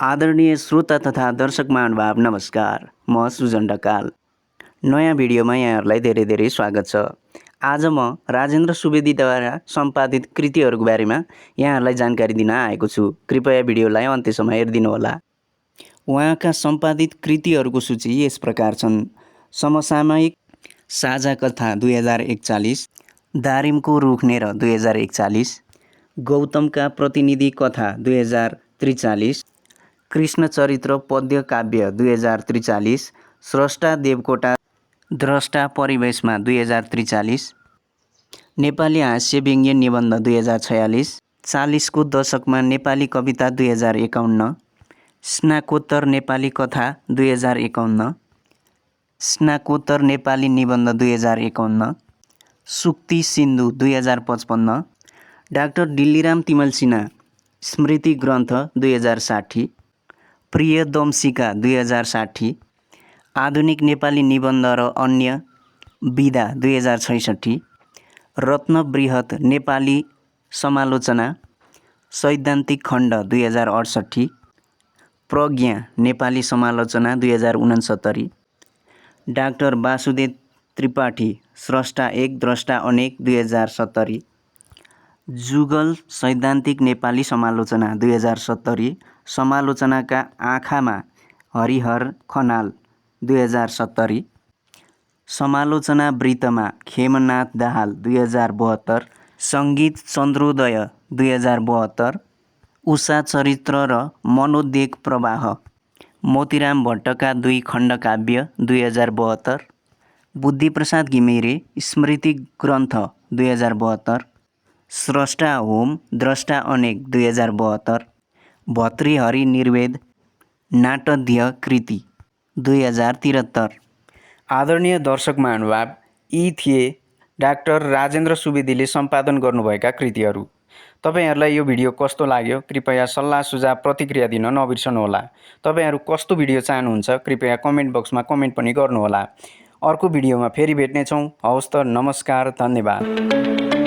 आदरणीय श्रोता तथा दर्शक महानुभाव नमस्कार। म सुजन ढकाल नयाँ भिडियोमा यहाँहरूलाई धेरै धेरै स्वागत छ। आज म राजेन्द्र सुवेदीद्वारा सम्पादित कृतिहरूको बारेमा यहाँहरूलाई जानकारी दिन आएको छु। कृपया भिडियोलाई अन्त्यसम्म हेरिदिनुहोला। उहाँका सम्पादित कृतिहरूको सूची यस प्रकार छन्। समसामयिक साझा कथा 2041, दारिमको रुखनेर 2041, गौतमका प्रतिनिधि कथा 2043, कृष्ण चरित्र पद्य काव्य 2043, स्रष्टा देवकोटा द्रष्टा परिवेशमा 2043, नेपाली हास्य व्यङ्ग्य निबन्ध 2046, 40 को दशकमा नेपाली कविता 2051, स्नाकोत्तर नेपाली कथा 2051, स्नाकोत्तर नेपाली निबन्ध 2051, सुक्ति सिन्धु 2055, डाक्टर डिल्लीराम तिमल सिन्हा स्मृति ग्रन्थ 2060, प्रियदमसिका 2060, आधुनिक नेपाली निबन्ध र अन्य विधा 2066, रत्नबृहत नेपाली समालोचना सैद्धान्तिक खण्ड 2068, प्रज्ञा नेपाली समालोचना 2069, डाक्टर वासुदेव त्रिपाठी स्रष्टा एक द्रष्टा अनेक 2070, जुगल सैद्धान्तिक नेपाली समालोचना 2070, समालोचनाका आँखामा हरिहर खनाल 2070, समालोचना वृत्तमा खेमनाथ दाहाल 2072, सङ्गीत चन्द्रोदय 2072, उषा चरित्र र मनोदेग प्रवाह मोतीराम भट्टका 2 खण्डकाव्य 2072, बुद्धिप्रसाद घिमिरे स्मृति ग्रन्थ 2072, स्रष्टा होम द्रष्टा अनेक 2072, भतृहरि निर्वेद नाटध्य कृति 2073। आदरणीय दर्शक महानुभाव, यी थिए डाक्टर राजेन्द्र सुवेदीले सम्पादन गर्नुभएका कृतिहरू। तपाईहरुलाई यो भिडियो कस्तो लाग्यो कृपया सल्लाह सुझाव प्रतिक्रिया दिन नबिर्सनुहोला। तपाईहरु कस्तो भिडियो चाहनुहुन्छ कृपया कमेन्ट बक्समा कमेन्ट पनि गर्नुहोला। अर्को भिडियोमा फेरि भेट्नेछौँ। हवस् त, नमस्कार, धन्यवाद।